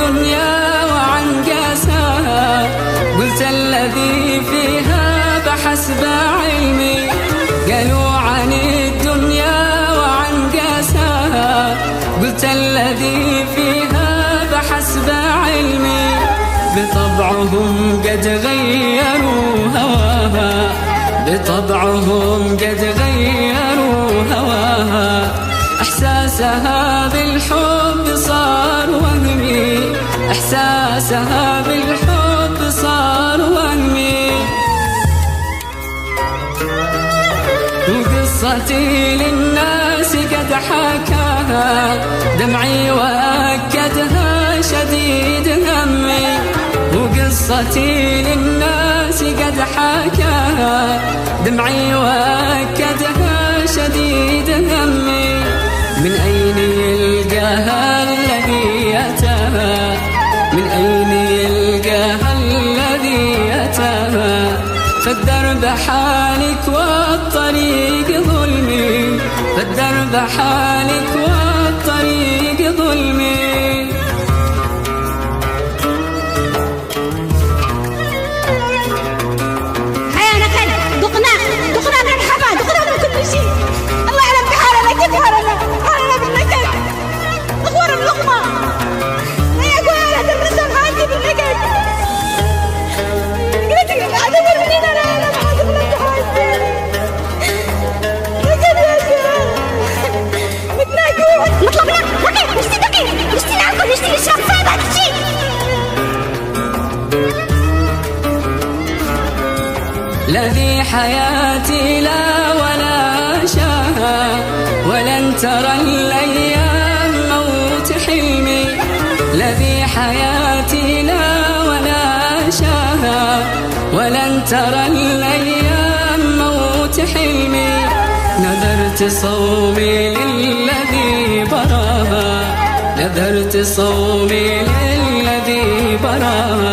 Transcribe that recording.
الدنيا وعن قاساها، قلت الذي فيها بحسب علمي. قالوا عن الدنيا وعن قاساها، قلت الذي فيها بحسب علمي. بطبعهم قد غيروا هواها، بطبعهم قد غيروا هواها. إحساسها بالحب صار وهمي، إحساسها بالحب صار وهمي. وقصتي للناس قد حكاها، دمعي وأكدها شديد همي. وقصتي للناس قد حكاها، دمعي وأكدها شديد همي. من أين يلقاها الذي أتاها، من أين يلقاها الذي أتاها. فالدرب حالك والطريق ظلمي، فالدرب حالك والطريق ظلمي. الذي حياتي لا ولا شاها، ولن ترى الأيام موت حلمي. الذي حياتي لا ولا شاها، ولن ترى الأيام موت حلمي. نذرت صومي للذي براها، نذرت صومي للذي براها.